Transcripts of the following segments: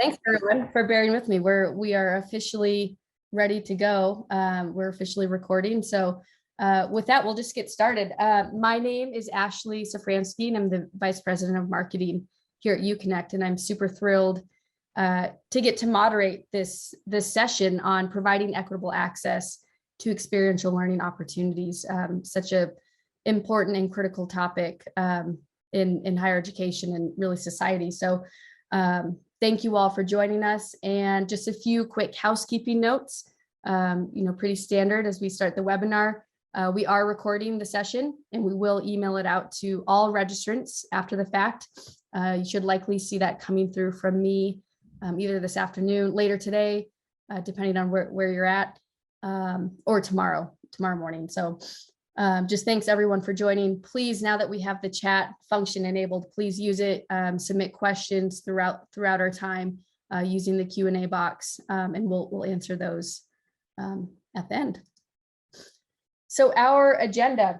Thanks everyone for bearing with me. We are officially ready to go. We're officially recording. So with that, we'll just get started. My name is Ashley Safransky, and I'm the Vice President of Marketing here at Uconnect, and I'm super thrilled to get to moderate this session on providing equitable access to experiential learning opportunities, such a important and critical topic in higher education and really society. So thank you all for joining us. And just a few quick housekeeping notes, pretty standard as we start the webinar. We are recording the session and we will email it out to all registrants after the fact. You should likely see that coming through from me either this afternoon, later today, depending on where you're at, or tomorrow morning. So just thanks everyone for joining. Please, now that we have the chat function enabled, please use it. Submit questions throughout our time using the Q&A box, and we'll answer those at the end. So our agenda,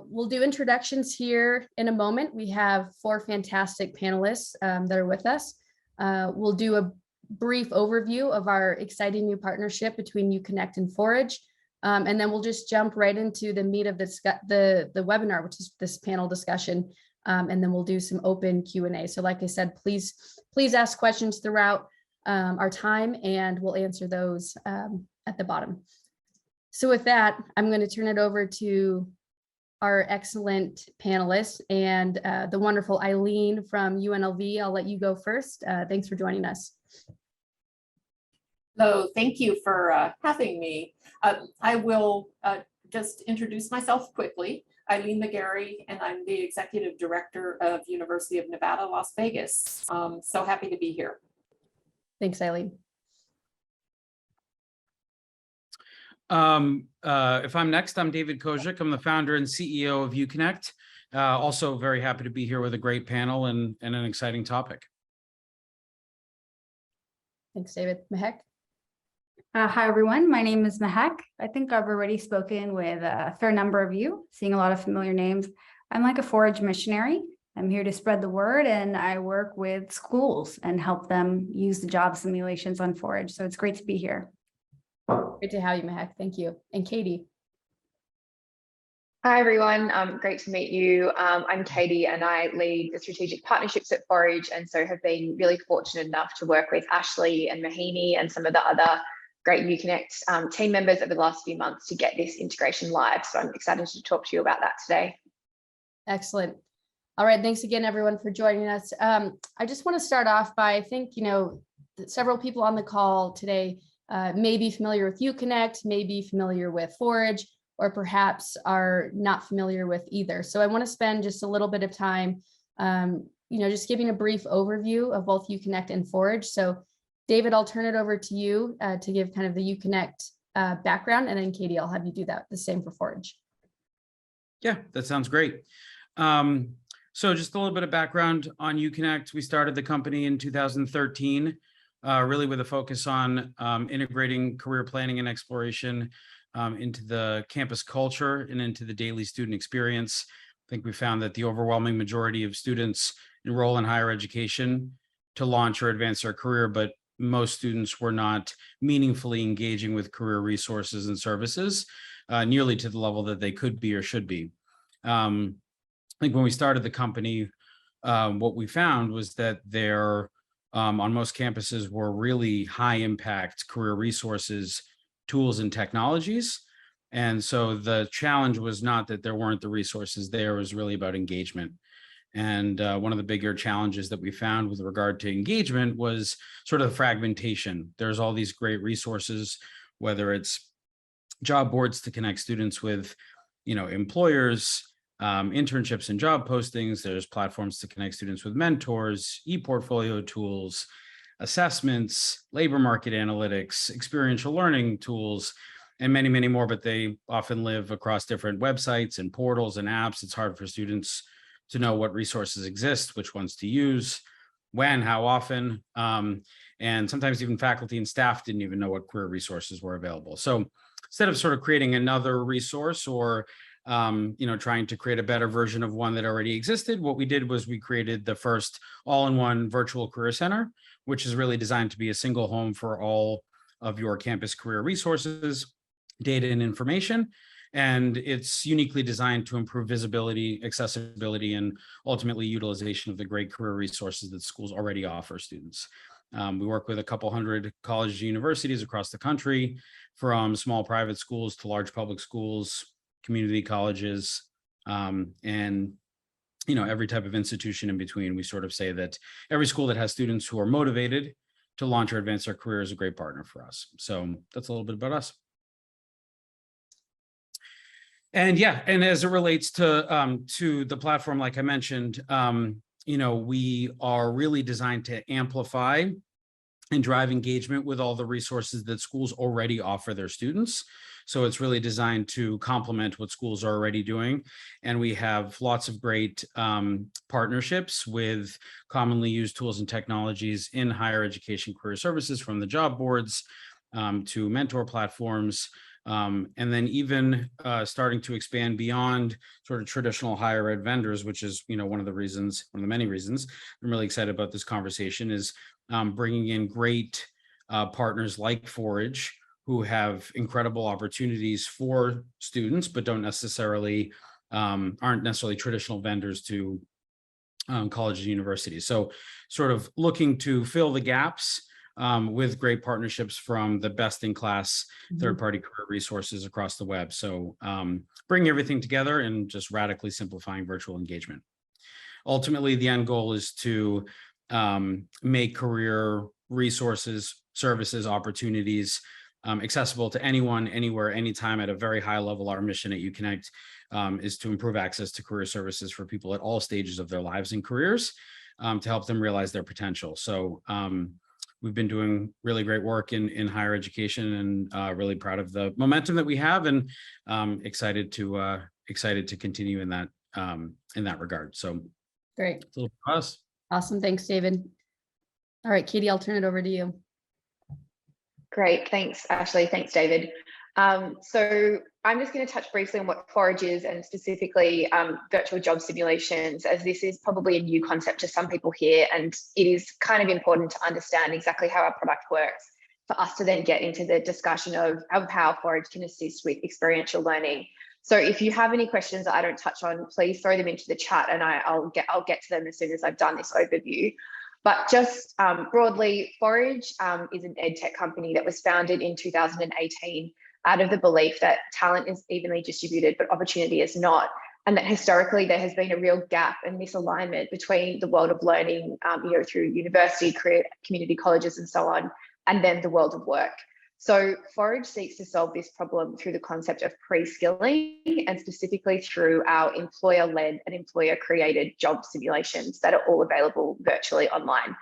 we'll do introductions here in a moment. We have 4 fantastic panelists that are with us. We'll do a brief overview of our exciting new partnership between Uconnect and Forage. And then we'll just jump right into the meat of the webinar, which is this panel discussion. And then we'll do some open Q&A. So like I said, please ask questions throughout our time, and we'll answer those at the bottom. So with that, I'm going to turn it over to our excellent panelists and the wonderful Eileen from UNLV. I'll let you go first. Thanks for joining us. Hello, thank you for having me. I will just introduce myself quickly. Eileen McGarry, and I'm the Executive Director of University of Nevada, Las Vegas. So happy to be here. Thanks, Eileen. If I'm next, I'm David Kozik. I'm the founder and CEO of Uconnect. Also very happy to be here with a great panel and an exciting topic. Thanks, David. Mehek? Hi, everyone. My name is Mehek. I think I've already spoken with a fair number of you, seeing a lot of familiar names. I'm like a Forage missionary. I'm here to spread the word, and I work with schools and help them use the job simulations on Forage. So it's great to be here. Great to have you, Mehek. Thank you. And Katie. Hi, everyone. Great to meet you. I'm Katie, and I lead the strategic partnerships at Forage, and so have been really fortunate enough to work with Ashley and Mahini and some of the other great Uconnect team members over the last few months to get this integration live. So I'm excited to talk to you about that today. Excellent. All right. Thanks again, everyone, for joining us. I just want to start off by, I think, several people on the call today may be familiar with Uconnect, may be familiar with Forage, or perhaps are not familiar with either. So I want to spend just a little bit of time, just giving a brief overview of both Uconnect and Forage. So David, I'll turn it over to you to give kind of the Uconnect background, and then Katie, I'll have you do the same for Forage. Yeah, that sounds great. So just a little bit of background on Uconnect. We started the company in 2013, really with a focus on integrating career planning and exploration into the campus culture and into the daily student experience. I think we found that the overwhelming majority of students enroll in higher education to launch or advance their career, but most students were not meaningfully engaging with career resources and services nearly to the level that they could be or should be. I think when we started the company, what we found was that there, on most campuses, were really high impact career resources, tools, and technologies. And so the challenge was not that there weren't the resources there, it was really about engagement. And one of the bigger challenges that we found with regard to engagement was sort of the fragmentation. There's all these great resources, whether it's job boards to connect students with, employers, internships and job postings. There's platforms to connect students with mentors, e-portfolio tools, assessments, labor market analytics, experiential learning tools, and many, many more, but they often live across different websites and portals and apps. It's hard for students to know what resources exist, which ones to use, when, how often, and sometimes even faculty and staff didn't even know what career resources were available. So instead of sort of creating another resource or trying to create a better version of one that already existed, what we did was we created the first all-in-one virtual career center, which is really designed to be a single home for all of your campus career resources, data, and information. And it's uniquely designed to improve visibility, accessibility, and ultimately utilization of the great career resources that schools already offer students. We work with a couple hundred colleges and universities across the country, from small private schools to large public schools, community colleges, and every type of institution in between. We sort of say that every school that has students who are motivated to launch or advance their career is a great partner for us. So that's a little bit about us. And yeah, and as it relates to the platform, like I mentioned, we are really designed to amplify and drive engagement with all the resources that schools already offer their students. So it's really designed to complement what schools are already doing. And we have lots of great partnerships with commonly used tools and technologies in higher education career services, from the job boards to mentor platforms. And then even starting to expand beyond sort of traditional higher ed vendors, which is, one of the many reasons I'm really excited about this conversation, is bringing in great partners like Forage, who have incredible opportunities for students, but aren't necessarily traditional vendors to colleges and universities. So sort of looking to fill the gaps with great partnerships from the best in class third-party career resources across the web. So bringing everything together and just radically simplifying virtual engagement. Ultimately, the end goal is to make career resources, services, opportunities accessible to anyone, anywhere, anytime, at a very high level. Our mission at Uconnect is to improve access to career services for people at all stages of their lives and careers, to help them realize their potential. So we've been doing really great work in higher education, and really proud of the momentum that we have, and excited to continue in that regard. So Great. it's a little bit of us. Awesome. Thanks, David. All right, Katie, I'll turn it over to you. Great. Thanks, Ashley. Thanks, David. So I'm just going to touch briefly on what Forage is, and specifically virtual job simulations, as this is probably a new concept to some people here, and it is kind of important to understand exactly how our product works for us to then get into the discussion of how Forage can assist with experiential learning. So if you have any questions that I don't touch on, please throw them into the chat, and I'll get to them as soon as I've done this overview. But just broadly, Forage is an edtech company that was founded in 2018 out of the belief that talent is evenly distributed, but opportunity is not. And that historically there has been a real gap and misalignment between the world of learning, through university, career, community colleges and so on, and then the world of work. So Forage seeks to solve this problem through the concept of pre-skilling, and specifically through our employer-led and employer-created job simulations that are all available virtually online.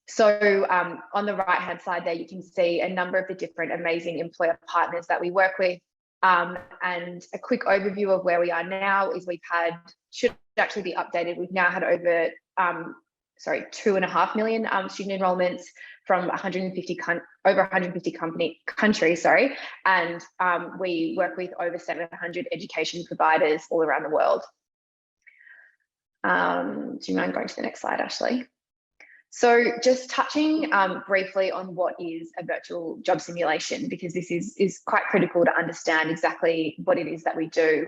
So on the right-hand side there, you can see a number of the different amazing employer partners that we work with. And a quick overview of where we are now is should actually be updated. We've now had over 2.5 million student enrollments from over 150 countries, and we work with over 700 education providers all around the world. Do you mind going to the next slide, Ashley? So just touching briefly on what is a virtual job simulation, because this is quite critical to understand exactly what it is that we do.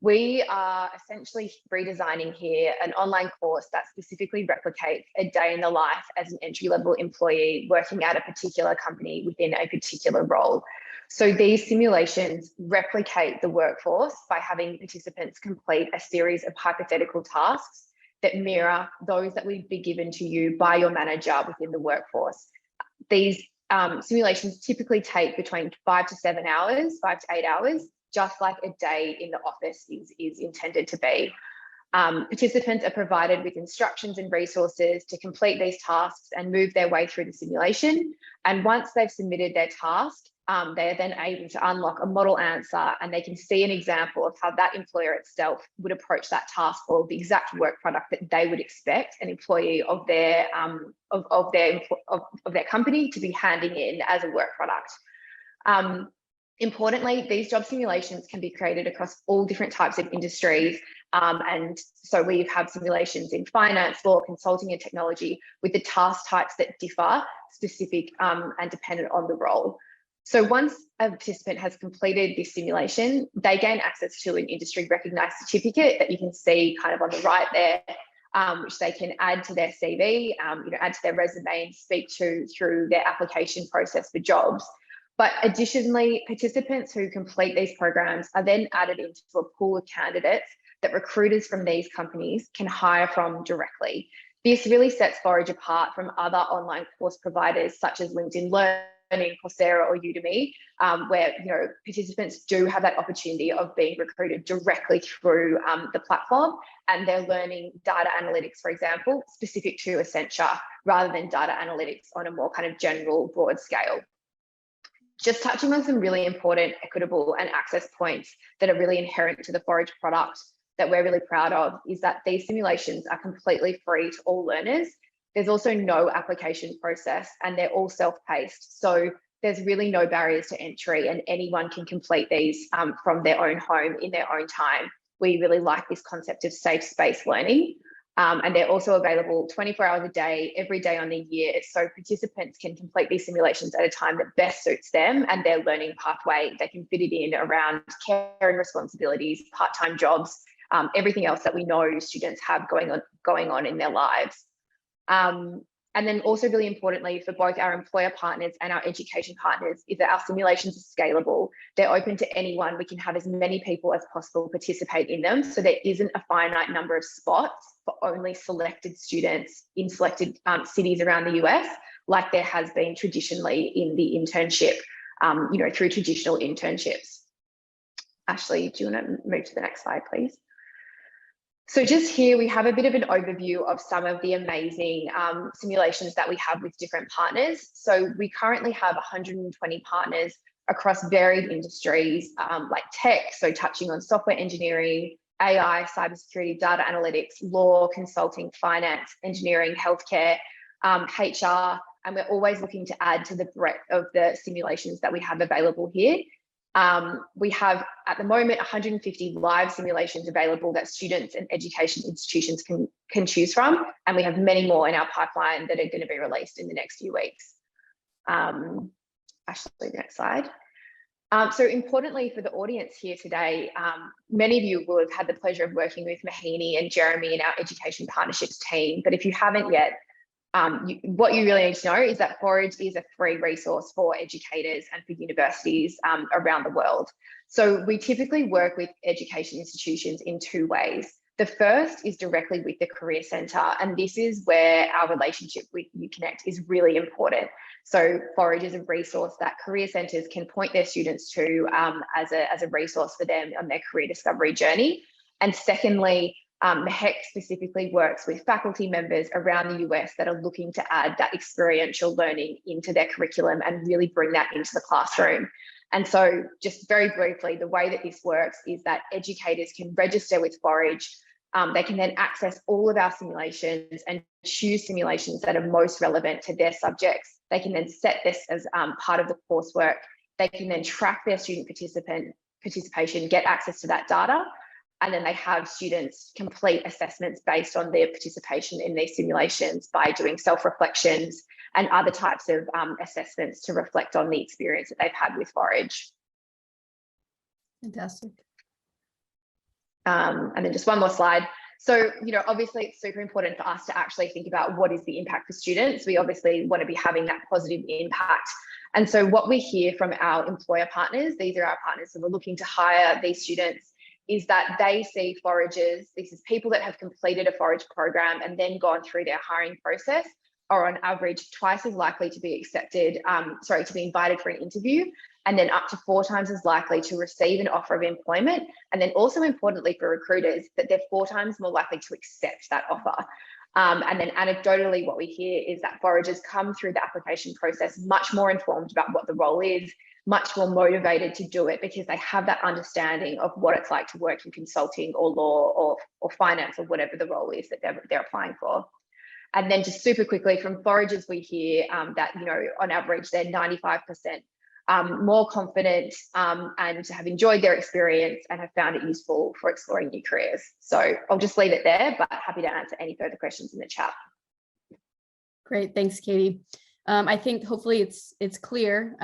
We are essentially redesigning here an online course that specifically replicates a day in the life as an entry-level employee working at a particular company within a particular role. So these simulations replicate the workforce by having participants complete a series of hypothetical tasks that mirror those that would be given to you by your manager within the workforce. These simulations typically take between 5 to 8 hours, just like a day in the office is intended to be. Participants are provided with instructions and resources to complete these tasks and move their way through the simulation. And once they've submitted their task, they are then able to unlock a model answer, and they can see an example of how that employer itself would approach that task, or the exact work product that they would expect an employee of their company to be handing in as a work product. Importantly, these job simulations can be created across all different types of industries, And so we have simulations in finance, law, consulting and technology with the task types that differ specific and dependent on the role. So once a participant has completed this simulation, they gain access to an industry recognized certificate that you can see kind of on the right there, which they can add to their CV, add to their resume and speak to through their application process for jobs. But additionally, participants who complete these programs are then added into a pool of candidates that recruiters from these companies can hire from directly. This really sets Forage apart from other online course providers such as LinkedIn Learning, Coursera or Udemy, where participants do have that opportunity of being recruited directly through the platform, and they're learning data analytics, for example, specific to Accenture, rather than data analytics on a more kind of general broad scale. Just touching on some really important equitable and access points that are really inherent to the Forage product that we're really proud of is that these simulations are completely free to all learners. There's also no application process and they're all self-paced. So there's really no barriers to entry and anyone can complete these from their own home in their own time. We really like this concept of safe space learning. And they're also available 24 hours a day, every day on the year. So participants can complete these simulations at a time that best suits them and their learning pathway. They can fit it in around care and responsibilities, part-time jobs, everything else that we know students have going on in their lives. And then also really importantly for both our employer partners and our education partners is that our simulations are scalable. They're open to anyone. We can have as many people as possible participate in them. So there isn't a finite number of spots for only selected students in selected cities around the US, like there has been traditionally in the internship, through traditional internships. Ashley, do you want to move to the next slide, please? So just here, we have a bit of an overview of some of the amazing simulations that we have with different partners. So we currently have 120 partners across varied industries like tech, so touching on software engineering, AI, cybersecurity, data analytics, law, consulting, finance, engineering, healthcare, HR, and we're always looking to add to the breadth of the simulations that we have available here. We have at the moment 150 live simulations available that students and education institutions can choose from, and we have many more in our pipeline that are going to be released in the next few weeks. Ashley, next slide. So importantly for the audience here today, many of you will have had the pleasure of working with Mahini and Jeremy in our education partnerships team, but if you haven't yet, what you really need to know is that Forage is a free resource for educators and for universities around the world. So we typically work with education institutions in two ways. The first is directly with the Career Centre, and this is where our relationship with Uconnect is really important. So Forage is a resource that career centres can point their students to as a resource for them on their career discovery journey. And secondly, Mahek specifically works with faculty members around the US that are looking to add that experiential learning into their curriculum and really bring that into the classroom. And so just very briefly, the way that this works is that educators can register with Forage. They can then access all of our simulations and choose simulations that are most relevant to their subjects. They can then set this as part of the coursework. They can then track their student participation, get access to that data, and then they have students complete assessments based on their participation in these simulations by doing self-reflections and other types of assessments to reflect on the experience that they've had with Forage. Fantastic. And then just one more slide. So, obviously it's super important for us to actually think about what is the impact for students. We obviously want to be having that positive impact. And so what we hear from our employer partners, these are our partners who are looking to hire these students, is that they see foragers, this is people that have completed a Forage program and then gone through their hiring process, are on average twice as likely to be to be invited for an interview, and then up to 4 times as likely to receive an offer of employment. And then also importantly for recruiters, that they're 4 times more likely to accept that offer. And then anecdotally, what we hear is that foragers come through the application process much more informed about what the role is, much more motivated to do it because they have that understanding of what it's like to work in consulting or law or finance or whatever the role is that they're applying for. And then just super quickly from foragers, we hear that, on average, they're 95% more confident, and have enjoyed their experience and have found it useful for exploring new careers. So I'll just leave it there, but happy to answer any further questions in the chat. Great, thanks, Katie. I think hopefully it's clear,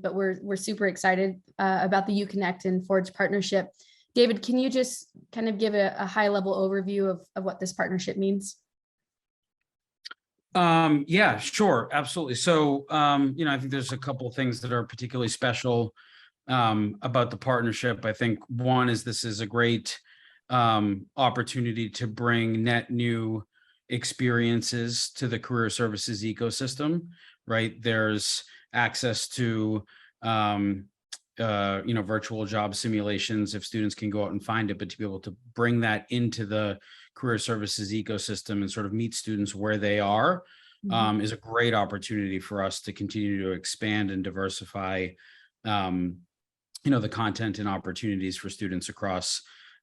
but we're super excited about the Uconnect and Forage partnership. David, can you just kind of give a high-level overview of what this partnership means? Yeah, sure, absolutely. So, I think there's a couple of things that are particularly special about the partnership. I think one is this is a great opportunity to bring net new experiences to the career services ecosystem, right? There's access to virtual job simulations if students can go out and find it, but to be able to bring that into the career services ecosystem and sort of meet students where they are is a great opportunity for us to continue to expand and diversify the content and opportunities for students across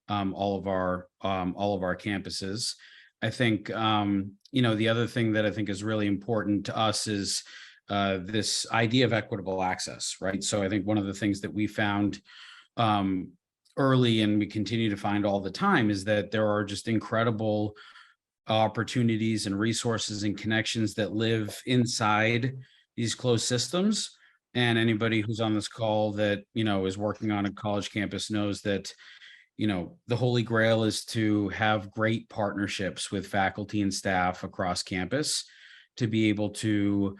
all of our campuses. I think the other thing that I think is really important to us is this idea of equitable access, right? So I think one of the things that we found early, and we continue to find all the time, is that there are just incredible opportunities and resources and connections that live inside these closed systems. And anybody who's on this call that is working on a college campus knows that the holy grail is to have great partnerships with faculty and staff across campus to be able to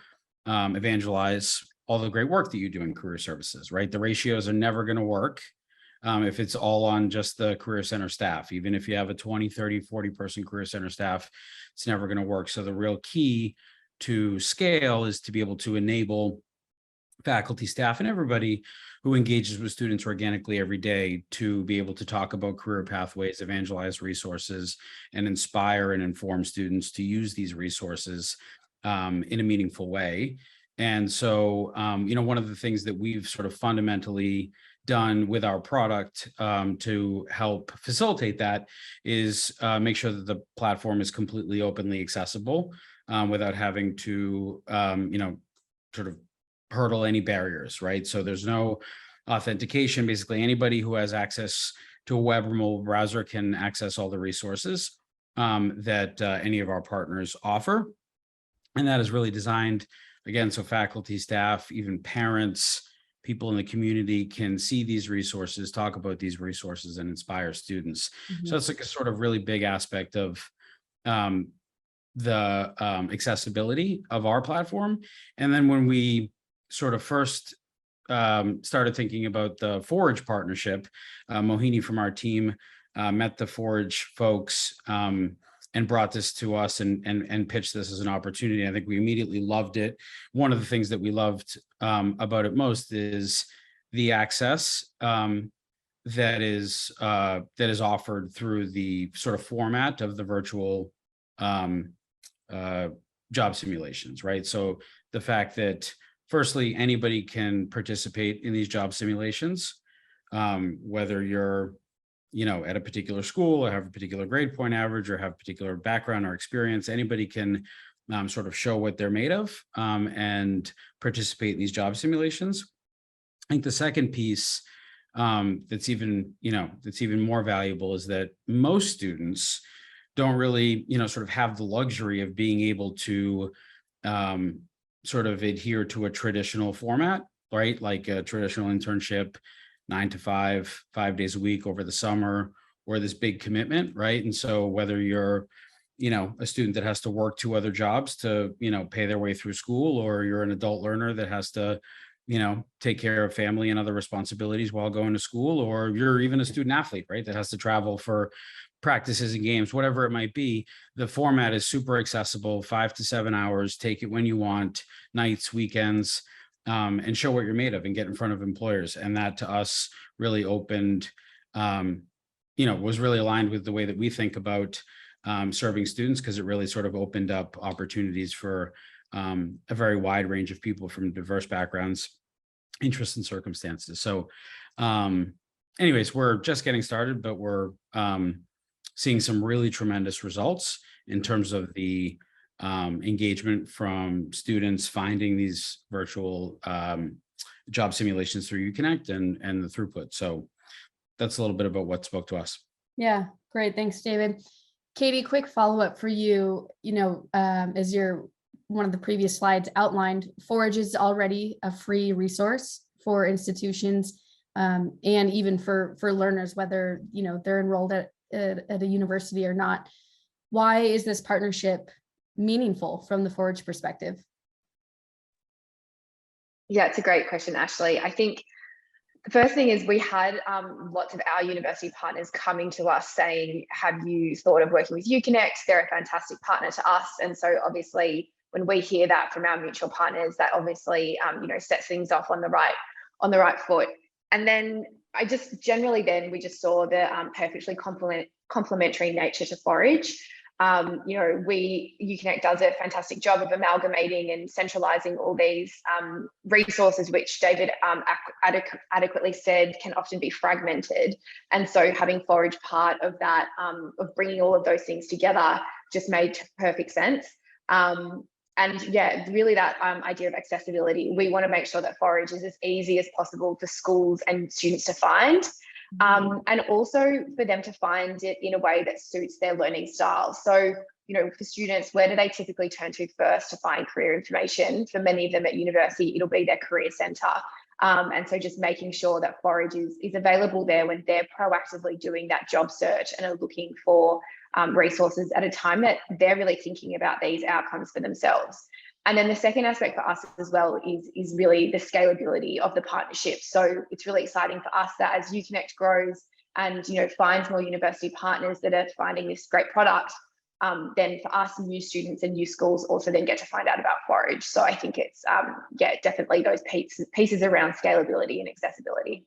evangelize all the great work that you do in career services, right? The ratios are never going to work if it's all on just the career center staff. Even if you have a 20, 30, 40 person career center staff, it's never going to work. So the real key to scale is to be able to enable faculty, staff, and everybody who engages with students organically every day to be able to talk about career pathways, evangelize resources, and inspire and inform students to use these resources in a meaningful way. And so, one of the things that we've sort of fundamentally done with our product to help facilitate that is make sure that the platform is completely openly accessible without having to, sort of hurdle any barriers, right? So there's no authentication. Basically, anybody who has access to a web or mobile browser can access all the resources that any of our partners offer. And that is really designed, again, so faculty, staff, even parents, people in the community can see these resources, talk about these resources, and inspire students. So it's like a sort of really big aspect of the accessibility of our platform. And then when we sort of first started thinking about the Forage partnership, Mohini from our team met the Forage folks and brought this to us and pitched this as an opportunity. I think we immediately loved it. One of the things that we loved about it most is the access that is offered through the sort of format of the virtual job simulations, right? So the fact that firstly, anybody can participate in these job simulations, whether you're at a particular school or have a particular grade point average or have a particular background or experience. Anybody can sort of show what they're made of and participate in these job simulations. I think the second piece that's even more valuable is that most students don't really sort of have the luxury of being able to sort of adhere to a traditional format, right? Like a traditional internship, 9 to 5, 5 days a week over the summer, or this big commitment, right? And so whether you're, a student that has to work 2 other jobs to, pay their way through school, or you're an adult learner that has to, take care of family and other responsibilities while going to school, or you're even a student athlete, right? That has to travel for practices and games, whatever it might be, the format is super accessible, 5 to 7 hours, take it when you want, nights, weekends, and show what you're made of and get in front of employers. And that to us really opened, was really aligned with the way that we think about serving students, because it really sort of opened up opportunities for a very wide range of people from diverse backgrounds, interests, and circumstances. So anyways, we're just getting started, but we're seeing some really tremendous results in terms of the engagement from students finding these virtual job simulations through Uconnect and the throughput. So that's a little bit about what spoke to us. Yeah, great. Thanks, David. Katie, quick follow-up for you. As one of the previous slides outlined, Forage is already a free resource for institutions and even for learners, whether they're enrolled at a university or not. Why is this partnership meaningful from the Forage perspective? Yeah, it's a great question, Ashley. I think the first thing is we had lots of our university partners coming to us saying, have you thought of working with Uconnect? They're a fantastic partner to us. And so obviously when we hear that from our mutual partners, that obviously sets things off on the right foot. And then we just saw the perfectly complementary nature to Forage. Uconnect does a fantastic job of amalgamating and centralizing all these resources, which David adequately said can often be fragmented. And so having Forage part of that, of bringing all of those things together, just made perfect sense. And yeah, really that idea of accessibility. We want to make sure that Forage is as easy as possible for schools and students to find. And also for them to find it in a way that suits their learning style. So, for students, where do they typically turn to first to find career information? For many of them at university, it'll be their career centre. And so just making sure that Forage is available there when they're proactively doing that job search and are looking for resources at a time that they're really thinking about these outcomes for themselves. And then the second aspect for us as well is really the scalability of the partnership. So it's really exciting for us that as Uconnect grows and finds more university partners that are finding this great product, then for us, new students and new schools also then get to find out about Forage. So I think it's definitely those pieces around scalability and accessibility.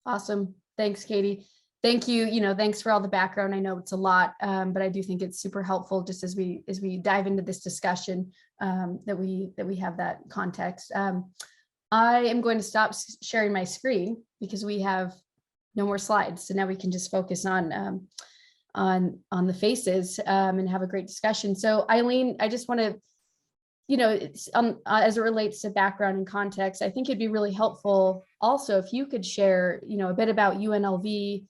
Awesome. Thanks, Katie. Thank you. Thanks for all the background. I know it's a lot, but I do think it's super helpful just as we dive into this discussion that we have that context. I am going to stop sharing my screen because we have no more slides. So now we can just focus on the faces and have a great discussion. So Eileen, I just want to, as it relates to background and context, I think it'd be really helpful also if you could share, a bit about UNLV,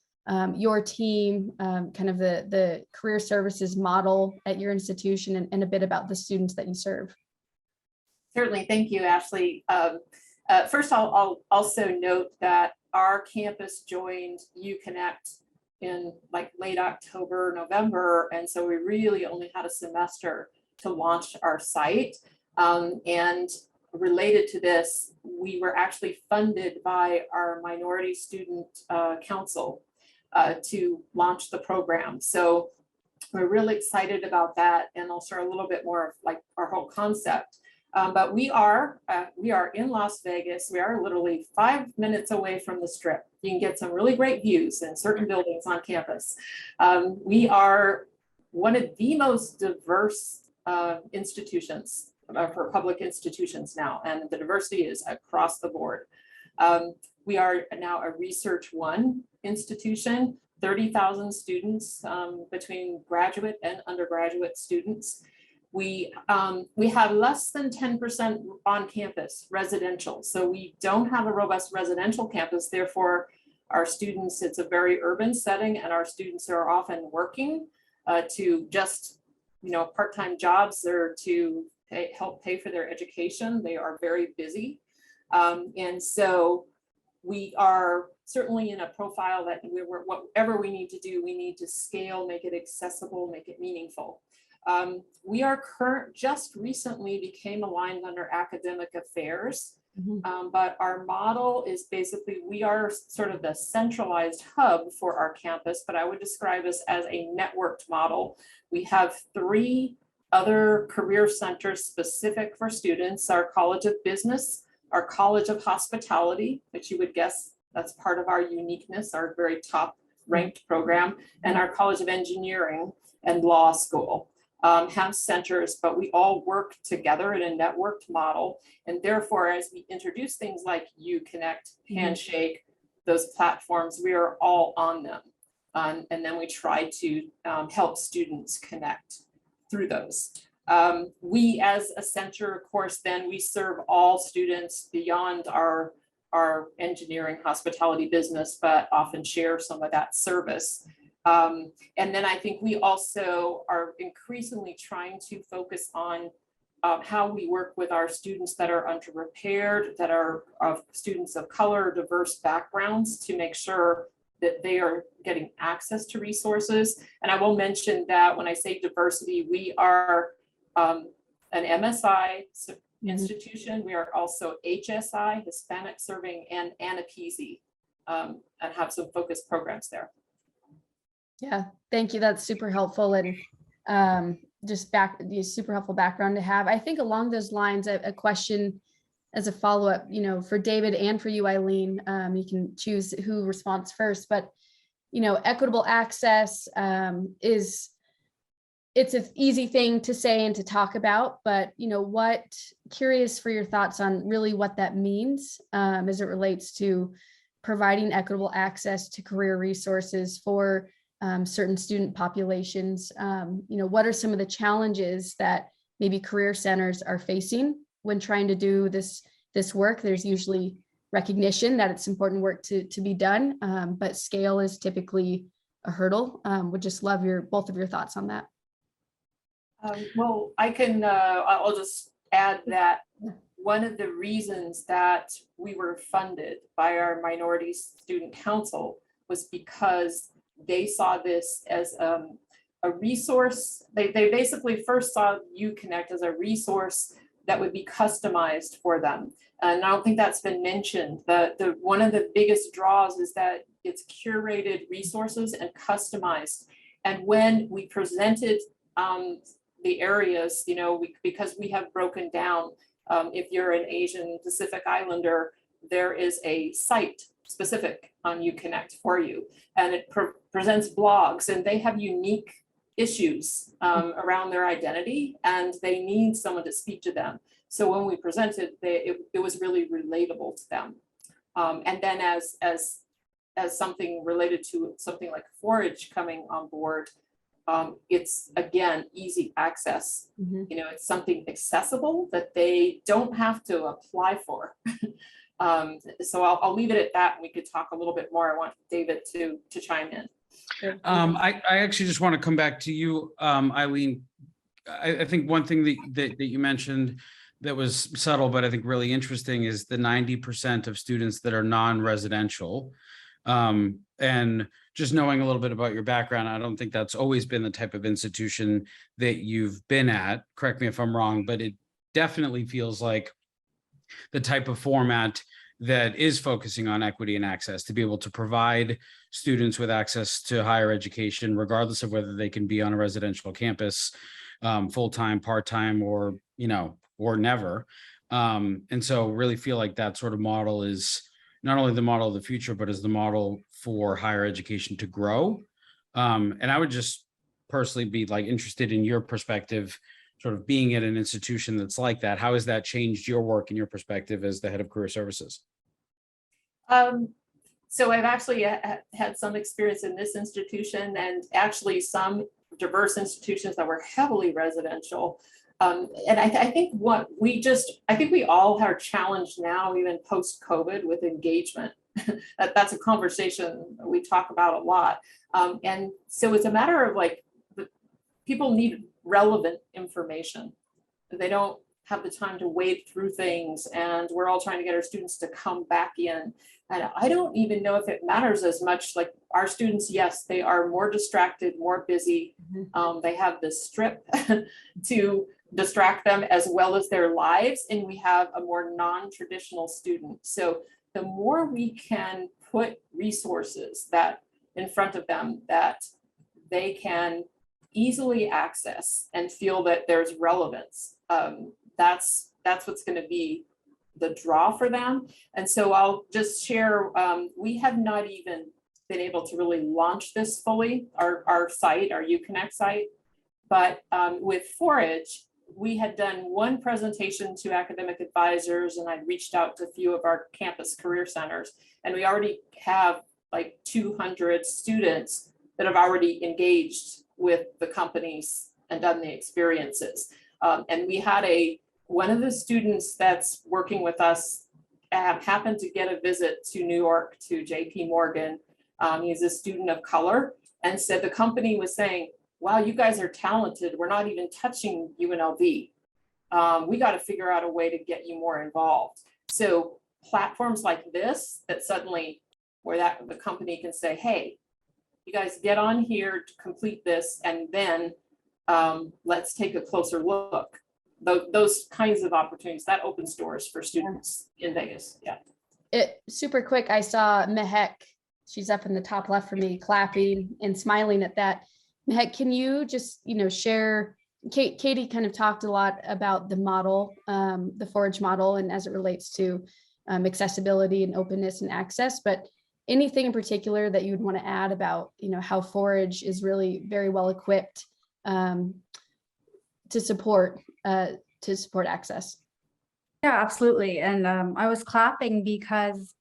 your team, kind of the career services model at your institution, and a bit about the students that you serve. Certainly, thank you, Ashley. First, I'll also note that our campus joined Uconnect in late October, November, and so we really only had a semester to launch our site. And related to this, we were actually funded by our Minority Student Council to launch the program. So we're really excited about that, and I'll share a little bit more of our whole concept. But we are in Las Vegas. We are literally 5 minutes away from the Strip. You can get some really great views in certain buildings on campus. We are one of the most diverse institutions for public institutions now, and the diversity is across the board. We are now a Research One institution, 30,000 students between graduate and undergraduate students. We have less than 10% on campus residential. So we don't have a robust residential campus. Therefore, our students, it's a very urban setting, and our students are often working to just, part-time jobs or to help pay for their education. They are very busy. And so we are certainly in a profile that whatever we need to do, we need to scale, make it accessible, make it meaningful. We are just recently became aligned under academic affairs, but our model is basically, we are sort of the centralized hub for our campus, but I would describe us as a networked model. We have 3 other career centers specific for students: our College of Business, our College of Hospitality, which you would guess that's part of our uniqueness, our very top ranked program, and our College of Engineering and Law School. Have centers, but we all work together in a networked model. And therefore, as we introduce things like Uconnect, Handshake, those platforms, we are all on them. And then we try to help students connect through those. We as Accenture, of course, then we serve all students beyond our engineering hospitality business, but often share some of that service. And then I think we also are increasingly trying to focus on how we work with our students that are underprepared, that are students of color, diverse backgrounds, to make sure that they are getting access to resources. And I will mention that when I say diversity, we are an MSI institution. We are also HSI, Hispanic Serving, and ANAPESI, and have some focused programs there. Yeah, thank you. That's super helpful, and super helpful background to have. I think along those lines, a question as a follow-up, for David and for you, Eileen, you can choose who responds first, but, equitable access it's an easy thing to say and to talk about, but, curious for your thoughts on really what that means as it relates to providing equitable access to career resources for certain student populations. What are some of the challenges that maybe career centers are facing when trying to do this work? There's usually recognition that it's important work to be done, but scale is typically a hurdle. Would just love both of your thoughts on that. Well, I'll just add that one of the reasons that we were funded by our Minority Student Council was because they saw this as a resource. They basically first saw Uconnect as a resource that would be customized for them. And I don't think that's been mentioned. One of the biggest draws is that it's curated resources and customized. And when we presented the areas, because we have broken down, if you're an Asian Pacific Islander, there is a site specific on Uconnect for you, and it presents blogs, and they have unique issues around their identity, and they need someone to speak to them. So when we presented, it was really relatable to them. And then as something related to something like Forage coming on board, it's again easy access. It's something accessible that they don't have to apply for. So I'll leave it at that, and we could talk a little bit more. I want David to chime in. I actually just want to come back to you, Eileen. I think one thing that you mentioned that was subtle, but I think really interesting, is the 90% of students that are non-residential. And just knowing a little bit about your background, I don't think that's always been the type of institution that you've been at. Correct me if I'm wrong, but it definitely feels like the type of format that is focusing on equity and access, to be able to provide students with access to higher education, regardless of whether they can be on a residential campus, full-time, part-time, or never. And so really feel like that sort of model is not only the model of the future, but is the model for higher education to grow. And I would just personally be interested in your perspective, sort of being at an institution that's like that. How has that changed your work and your perspective as the head of career services? So I've actually had some experience in this institution, and actually some diverse institutions that were heavily residential. And I think we all are challenged now, even post-COVID, with engagement. That's a conversation we talk about a lot. And so it's a matter of people need relevant information. They don't have the time to wade through things, and we're all trying to get our students to come back in. And I don't even know if it matters as much. Like our students, yes, they are more distracted, more busy. They have the strip to distract them as well as their lives, and we have a more non-traditional student. So the more we can put resources that in front of them that they can easily access and feel that there's relevance, that's what's going to be the draw for them. And so I'll just share, we have not even been able to really launch this fully, our site, our Uconnect site, but with Forage, we had done one presentation to academic advisors, and I'd reached out to a few of our campus career centers, and we already have 200 students that have already engaged with the companies and done the experiences. And we had one of the students that's working with us happened to get a visit to New York to JPMorgan. He's a student of color, and said the company was saying, wow, you guys are talented. We're not even touching UNLV. We got to figure out a way to get you more involved. So platforms like this that suddenly where the company can say, hey, you guys get on here to complete this, and then let's take a closer look. Those kinds of opportunities, that opens doors for students in Vegas. Yeah. Super quick, I saw Mehek, she's up in the top left for me, clapping and smiling at that. Mehek, can you just, share, Katie kind of talked a lot about the model, the Forage model, and as it relates to accessibility and openness and access, but anything in particular that you would want to add about, how Forage is really very well equipped to support access? Yeah, absolutely. And I was clapping because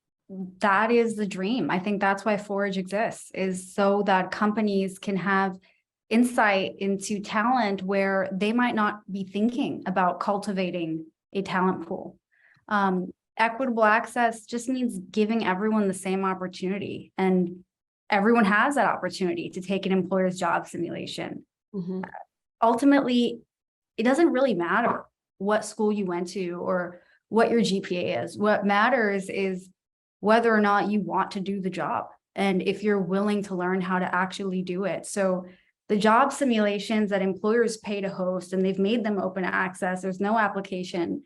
that is the dream. I think that's why Forage exists, is so that companies can have insight into talent where they might not be thinking about cultivating a talent pool. Equitable access just means giving everyone the same opportunity, and everyone has that opportunity to take an employer's job simulation. Mm-hmm. Ultimately, it doesn't really matter what school you went to or what your GPA is. What matters is whether or not you want to do the job, and if you're willing to learn how to actually do it. So the job simulations that employers pay to host, and they've made them open access, there's no application.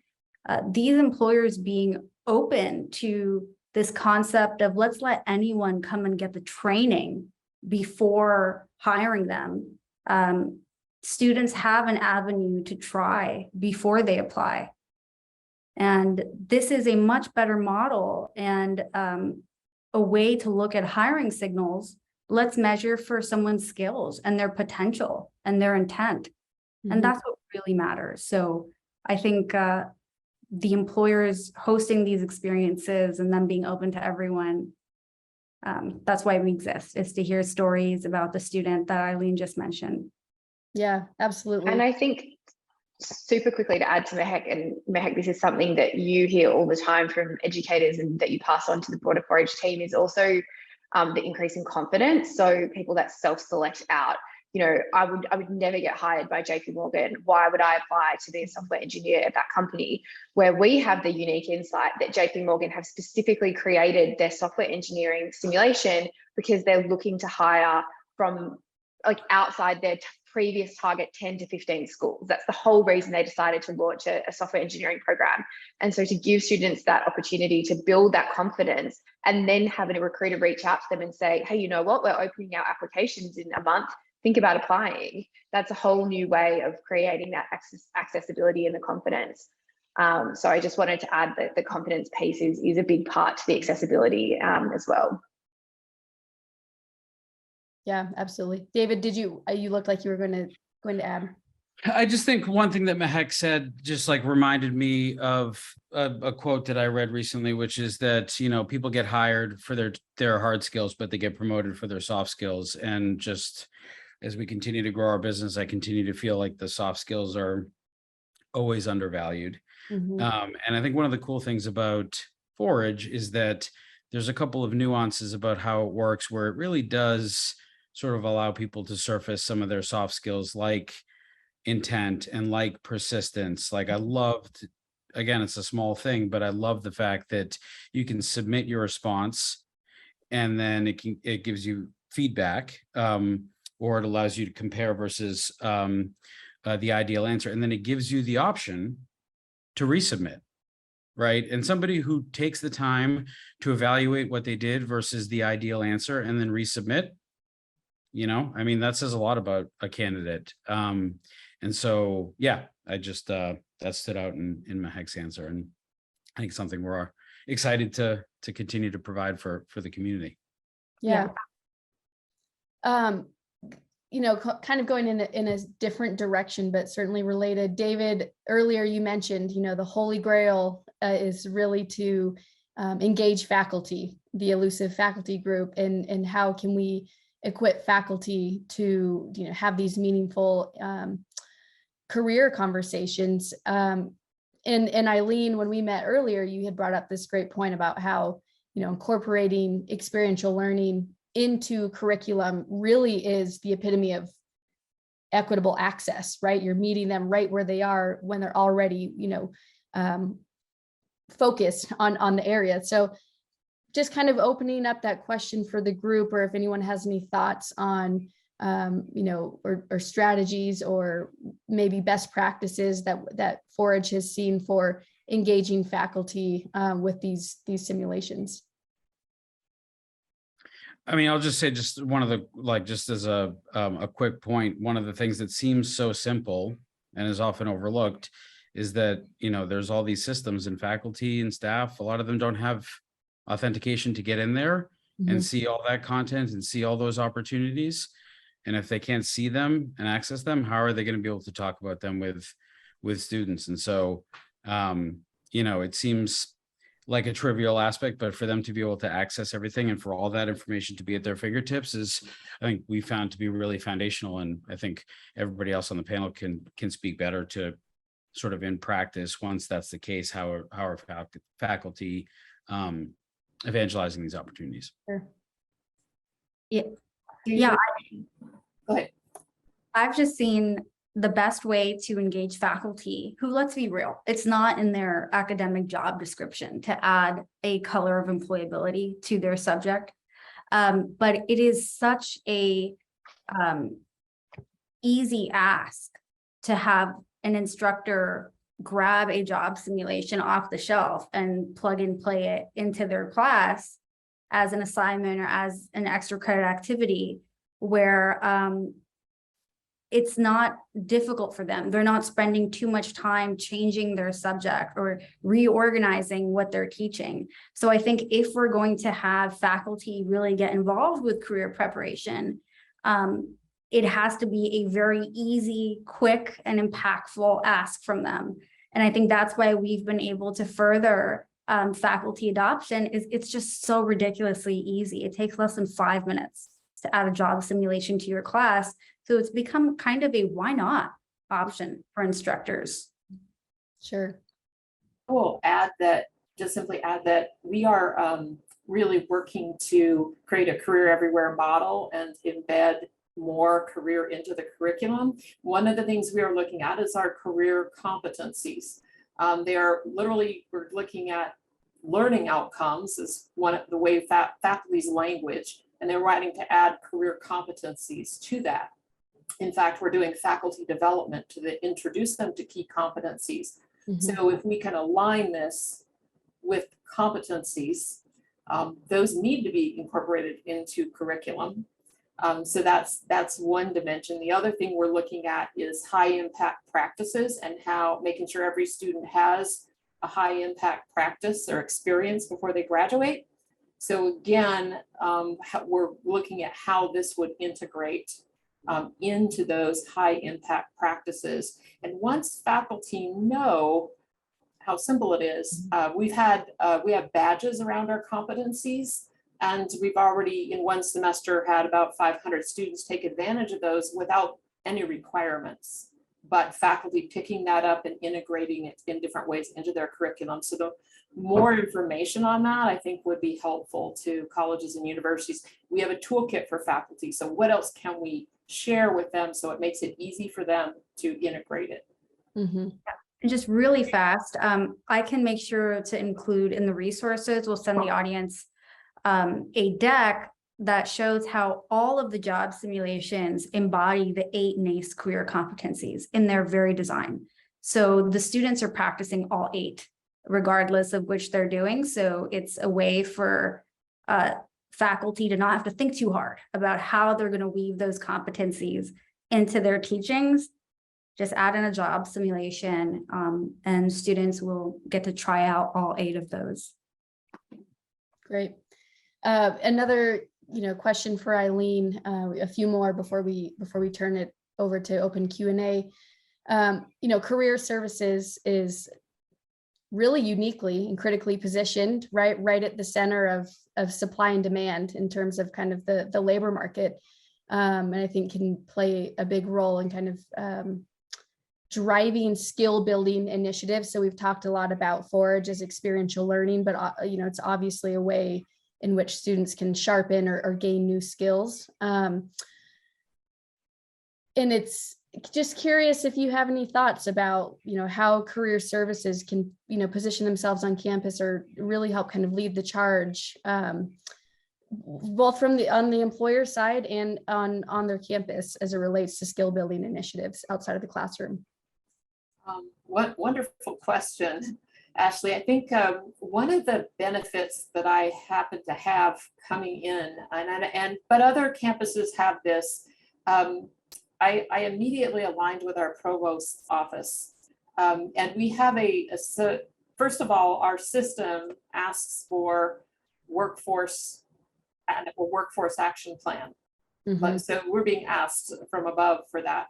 These employers being open to this concept of let's let anyone come and get the training before hiring them. Students have an avenue to try before they apply. And this is a much better model and a way to look at hiring signals. Let's measure for someone's skills and their potential and their intent. Mm-hmm. And that's what really matters. So I think the employers hosting these experiences and them being open to everyone, that's why we exist, is to hear stories about the student that Eileen just mentioned. Yeah, absolutely. And I think super quickly to add to Mehek, and Mehek, this is something that you hear all the time from educators and that you pass on to the broader Forage team, is also the increase in confidence. So people that self-select out, I would never get hired by JPMorgan. Why would I apply to be a software engineer at that company? Where we have the unique insight that JPMorgan have specifically created their software engineering simulation because they're looking to hire from outside their previous target 10 to 15 schools. That's the whole reason they decided to launch a software engineering program. And so to give students that opportunity to build that confidence and then having a recruiter reach out to them and say, hey, you know what, we're opening our applications in a month, think about applying. That's a whole new way of creating that accessibility and the confidence. So I just wanted to add that the confidence piece is a big part to the accessibility as well. Yeah, absolutely. David, you looked like you were going to add? I just think one thing that Mehek said just reminded me of a quote that I read recently, which is that, people get hired for their hard skills, but they get promoted for their soft skills. And just as we continue to grow our business, I continue to feel like the soft skills are always undervalued. Mm-hmm. And I think one of the cool things about Forage is that there's a couple of nuances about how it works, where it really does sort of allow people to surface some of their soft skills, like intent and like persistence. I loved, again, it's a small thing, but I love the fact that you can submit your response and then it gives you feedback, or it allows you to compare versus the ideal answer. And then it gives you the option to resubmit, right? And somebody who takes the time to evaluate what they did versus the ideal answer and then resubmit, that says a lot about a candidate. And so, yeah, I just, that stood out in Mehek's answer. And I think something we're excited to continue to provide for the community. Yeah. Kind of going in a different direction, but certainly related. David, earlier you mentioned, the holy grail is really to engage faculty, the elusive faculty group, and how can we equip faculty to have these meaningful career conversations. And Eileen, when we met earlier, you had brought up this great point about how, incorporating experiential learning into curriculum really is the epitome of equitable access, right? You're meeting them right where they are when they're already, focused on the area. So just kind of opening up that question for the group, or if anyone has any thoughts on, or strategies or maybe best practices that Forage has seen for engaging faculty with these simulations. I mean, I'll just say just one of the, just as a quick point, one of the things that seems so simple and is often overlooked is that, there's all these systems and faculty and staff, a lot of them don't have authentication to get in there and see all that content and see all those opportunities. And if they can't see them and access them, how are they going to be able to talk about them with students? And so, it seems like a trivial aspect, but for them to be able to access everything and for all that information to be at their fingertips is, I think, we found to be really foundational. And I think everybody else on the panel can speak better to sort of in practice, once that's the case, how are faculty evangelizing these opportunities. Sure. Yeah. Go ahead. I've just seen the best way to engage faculty who, let's be real, it's not in their academic job description to add a color of employability to their subject. But it is such a easy ask to have an instructor grab a job simulation off the shelf and plug and play it into their class as an assignment or as an extra credit activity where it's not difficult for them. They're not spending too much time changing their subject or reorganizing what they're teaching. So I think if we're going to have faculty really get involved with career preparation, it has to be a very easy, quick, and impactful ask from them. And I think that's why we've been able to further faculty adoption. It's just so ridiculously easy. It takes less than 5 minutes to add a job simulation to your class. So it's become kind of a why not option for instructors. Sure. I will add that, just simply add that we are really working to create a career everywhere model and embed more career into the curriculum. One of the things we are looking at is our career competencies. They are literally, we're looking at learning outcomes as one of the way faculty's language, and they're writing to add career competencies to that. In fact, we're doing faculty development to introduce them to key competencies. So if we can align this with competencies, those need to be incorporated into curriculum. So that's one dimension. The other thing we're looking at is high impact practices and how making sure every student has a high impact practice or experience before they graduate. So again, we're looking at how this would integrate into those high impact practices. And once faculty know how simple it is, we have badges around our competencies, and we've already in one semester had about 500 students take advantage of those without any requirements, but faculty picking that up and integrating it in different ways into their curriculum. So the more information on that, I think, would be helpful to colleges and universities. We have a toolkit for faculty. So what else can we share with them so it makes it easy for them to integrate it? And just really fast, I can make sure to include in the resources, we'll send the audience a deck that shows how all of the job simulations embody the 8 NACE career competencies in their very design. So the students are practicing all 8, regardless of which they're doing. So it's a way for faculty to not have to think too hard about how they're going to weave those competencies into their teachings. Just add in a job simulation, and students will get to try out all 8 of those. Great. Another, question for Eileen, a few more before we turn it over to open Q&A. Career services is really uniquely and critically positioned right at the center of supply and demand in terms of kind of the labor market, and I think can play a big role in kind of driving skill building initiatives. So we've talked a lot about Forage as experiential learning, but it's obviously a way in which students can sharpen or gain new skills. And it's just curious if you have any thoughts about, how career services can, position themselves on campus or really help kind of lead the charge, both on the employer side and on their campus as it relates to skill building initiatives outside of the classroom. What wonderful question, Ashley. I think one of the benefits that I happen to have coming in, but other campuses have this, I immediately aligned with our provost's office. And we have first of all, our system asks for workforce and a workforce action plan. But so we're being asked from above for that.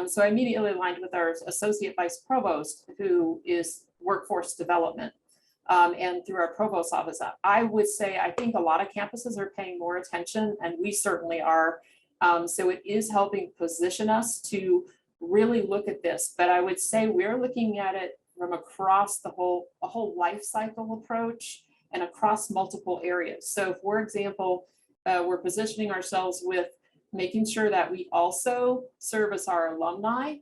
So I immediately aligned with our associate vice provost, who is workforce development, and through our provost office. I would say, I think a lot of campuses are paying more attention, and we certainly are. So it is helping position us to really look at this. But I would say we're looking at it from across a whole life cycle approach and across multiple areas. So for example, we're positioning ourselves with making sure that we also service our alumni,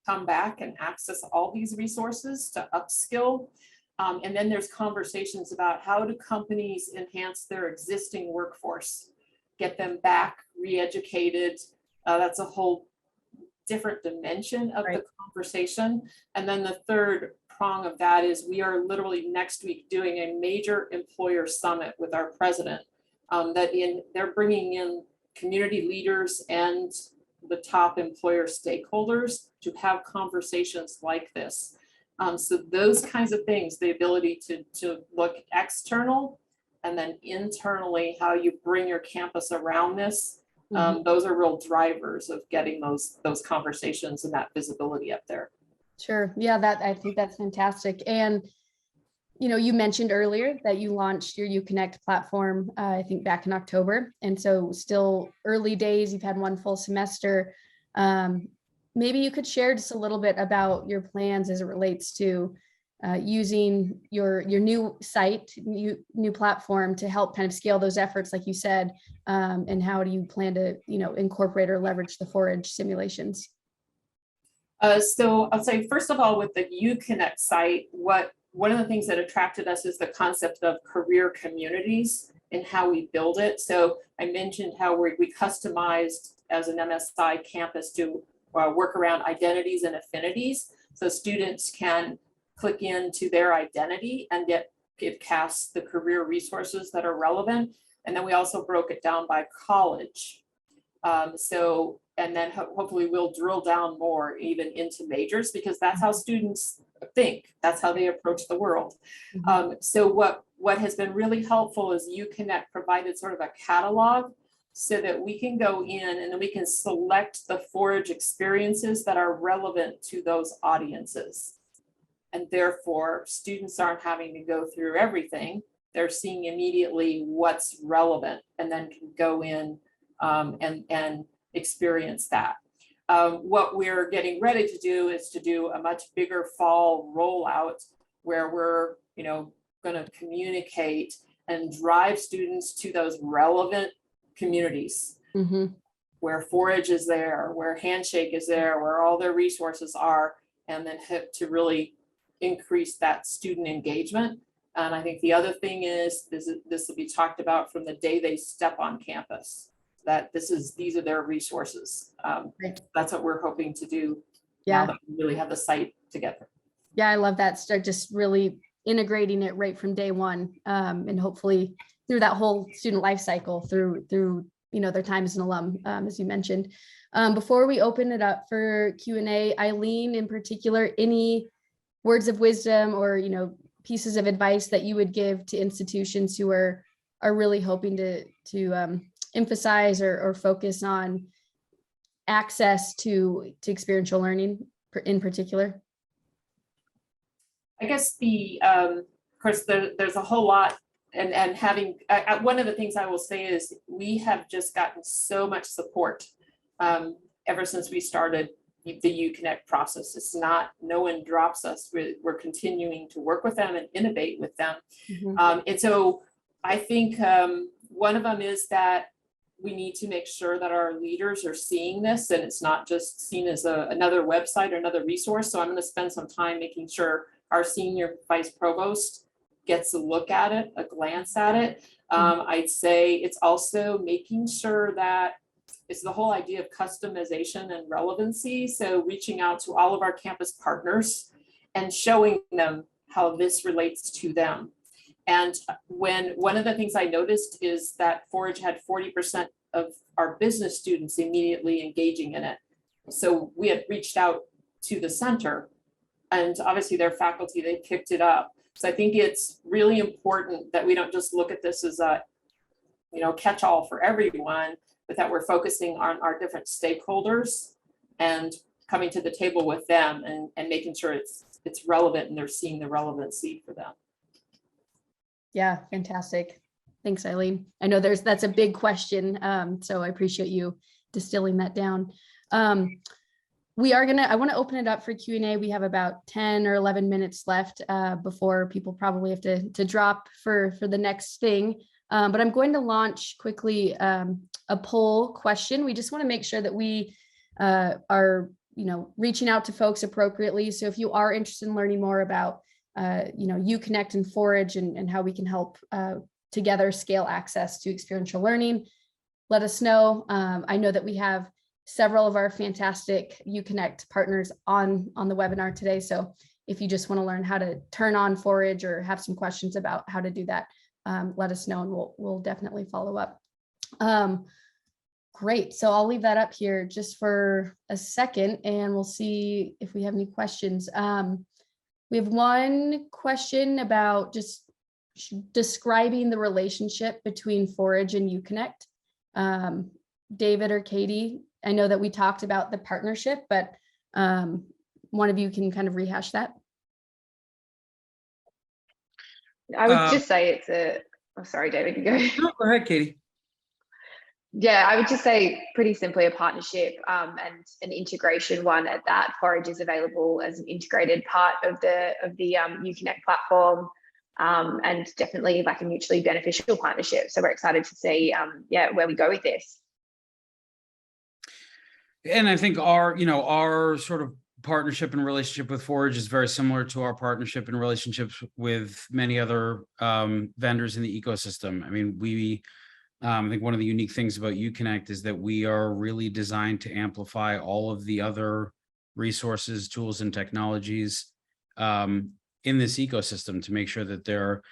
come back and access all these resources to upskill. And then there's conversations about how do companies enhance their existing workforce, get them back re-educated. That's a whole different dimension of the conversation. And then the third prong of that is we are literally next week doing a major employer summit with our president. They're bringing in community leaders and the top employer stakeholders to have conversations like this. So those kinds of things, the ability to look external and then internally, how you bring your campus around this, those are real drivers of getting those conversations and that visibility up there. Sure. Yeah, I think that's fantastic. And you mentioned earlier that you launched your Uconnect platform, I think back in October. And so still early days, you've had one full semester. Maybe you could share just a little bit about your plans as it relates to using your new site, new platform to help kind of scale those efforts, like you said, and how do you plan to, incorporate or leverage the Forage simulations? So I'll say, first of all, with the Uconnect site, one of the things that attracted us is the concept of career communities and how we build it. So I mentioned how we customized as an MSI campus to work around identities and affinities. So students can click into their identity and get cast the career resources that are relevant. And then we also broke it down by college. And then hopefully we'll drill down more even into majors, because that's how students think. That's how they approach the world. So what has been really helpful is Uconnect provided sort of a catalog so that we can go in and then we can select the Forage experiences that are relevant to those audiences. And therefore, students aren't having to go through everything. They're seeing immediately what's relevant and then can go in and experience that. What we're getting ready to do is to do a much bigger fall rollout where we're going to communicate and drive students to those relevant communities where Forage is there, where Handshake is there, where all their resources are, and then to really increase that student engagement. And I think the other thing is this will be talked about from the day they step on campus, that these are their resources. That's what we're hoping to do now that we really have the site together. Yeah, I love that. Start just really integrating it right from day one, and hopefully through that whole student life cycle, through their time as an alum, as you mentioned. Before we open it up for Q&A, Eileen in particular, any words of wisdom or pieces of advice that you would give to institutions who are really hoping to emphasize or focus on access to experiential learning in particular? I guess of course, there's a whole lot, and having one of the things I will say is we have just gotten so much support ever since we started the Uconnect process. It's not, no one drops us. We're continuing to work with them and innovate with them. And so I think one of them is that we need to make sure that our leaders are seeing this and it's not just seen as another website or another resource. So I'm going to spend some time making sure our senior vice provost gets a look at it, a glance at it. I'd say it's also making sure that it's the whole idea of customization and relevancy. So reaching out to all of our campus partners and showing them how this relates to them. And one of the things I noticed is that Forage had 40% of our business students immediately engaging in it. So we had reached out to the center, and obviously their faculty, they picked it up. So I think it's really important that we don't just look at this as a, catch-all for everyone, but that we're focusing on our different stakeholders and coming to the table with them and making sure it's relevant and they're seeing the relevancy for them. Yeah, fantastic. Thanks, Eileen. I know that's a big question, so I appreciate you distilling that down. I want to open it up for Q&A. We have about 10 or 11 minutes left before people probably have to drop for the next thing. But I'm going to launch quickly a poll question. We just want to make sure that we are, reaching out to folks appropriately. So if you are interested in learning more about Uconnect and Forage and how we can help together scale access to experiential learning, let us know. I know that we have several of our fantastic Uconnect partners on the webinar today. So if you just want to learn how to turn on Forage or have some questions about how to do that, let us know and we'll definitely follow up. Great. So I'll leave that up here just for a second and we'll see if we have any questions. We have one question about just describing the relationship between Forage and Uconnect. David or Katie, I know that we talked about the partnership, but one of you can kind of rehash that. I would just say oh, sorry, David, you go. No, go ahead, Katie. Yeah, I would just say pretty simply a partnership and an integration one at that. Forage is available as an integrated part of the Uconnect platform and definitely like a mutually beneficial partnership. So we're excited to see where we go with this. And I think our sort of partnership and relationship with Forage is very similar to our partnership and relationships with many other vendors in the ecosystem. I mean, I think one of the unique things about Uconnect is that we are really designed to amplify all of the other resources, tools, and technologies in this ecosystem to make sure that they're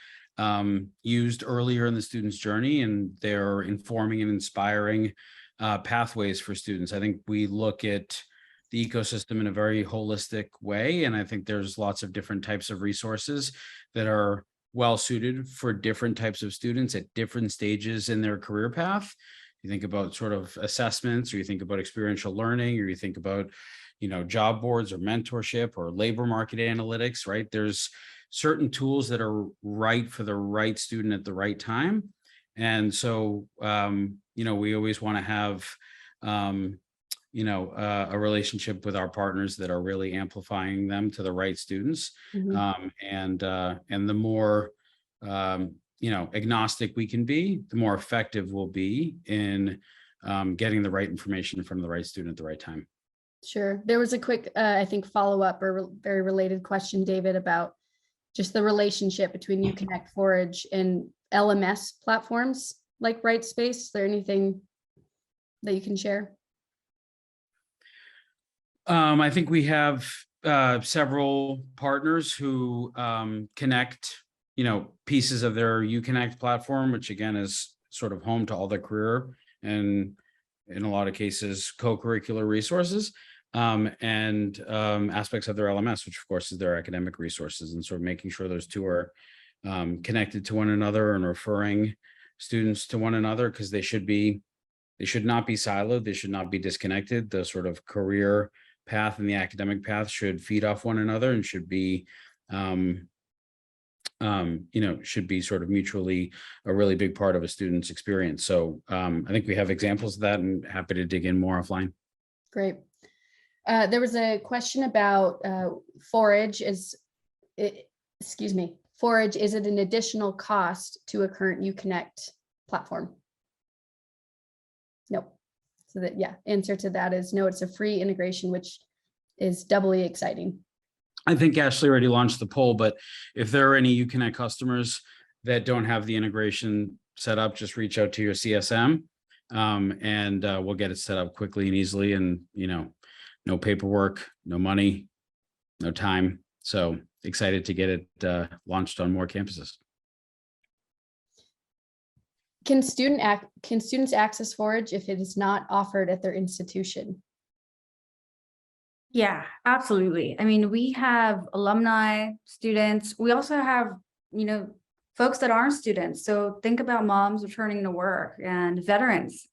used earlier in the student's journey and they're informing and inspiring pathways for students. I think we look at the ecosystem in a very holistic way, and I think there's lots of different types of resources that are well suited for different types of students at different stages in their career path. You think about sort of assessments, or you think about experiential learning, or you think about, job boards or mentorship or labor market analytics, right? There's certain tools that are right for the right student at the right time. And so, we always want to have, a relationship with our partners that are really amplifying them to the right students. Mm-hmm. And the more, agnostic we can be, the more effective we'll be in getting the right information from the right student at the right time. Sure. There was a quick, I think, follow-up or very related question, David, about just the relationship between Uconnect, Forage, and LMS platforms like Brightspace. Is there anything that you can share? I think we have several partners who connect, pieces of their Uconnect platform, which again is sort of home to all their career and in a lot of cases co-curricular resources and aspects of their LMS, which of course is their academic resources, and sort of making sure those two are connected to one another and referring students to one another, because they should not be siloed. They should not be disconnected. The sort of career path and the academic path should feed off one another and should be, should be sort of mutually a really big part of a student's experience. So I think we have examples of that and happy to dig in more offline. Great. There was a question about Forage Forage, is it an additional cost to a current Uconnect platform? Nope. So that, yeah, answer to that is no, it's a free integration, which is doubly exciting. I think Ashley already launched the poll, but if there are any Uconnect customers that don't have the integration set up, just reach out to your CSM, and we'll get it set up quickly and easily, and no paperwork, no money, no time. So excited to get it launched on more campuses. Can students access Forage if it is not offered at their institution? Yeah, absolutely. I mean, we have alumni, students. We also have, folks that aren't students. So think about moms returning to work and veterans.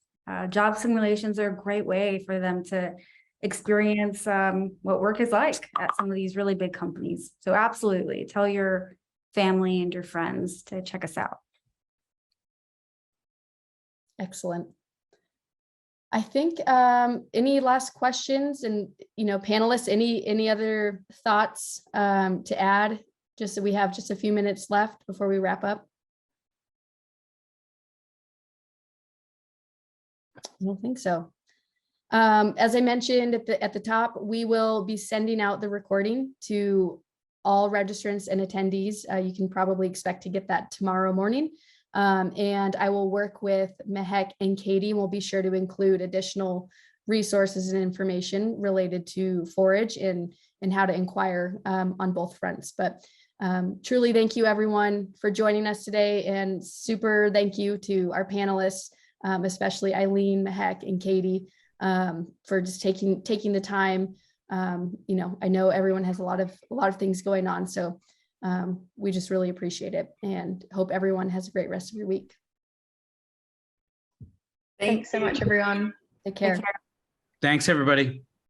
Job simulations are a great way for them to experience what work is like at some of these really big companies. So absolutely, tell your family and your friends to check us out. Excellent. I think any last questions, and panelists, any other thoughts to add, just so we have just a few minutes left before we wrap up? I don't think so. As I mentioned at the top, we will be sending out the recording to all registrants and attendees. You can probably expect to get that tomorrow morning. And I will work with Mehek and Katie, and we'll be sure to include additional resources and information related to Forage and how to inquire on both fronts. But truly thank you everyone for joining us today, and super thank you to our panelists, especially Eileen, Mehek, and Katie, for just taking the time. I know everyone has a lot of things going on, so we just really appreciate it, and hope everyone has a great rest of your week. Thanks so much, everyone. Take care. Thanks, everybody.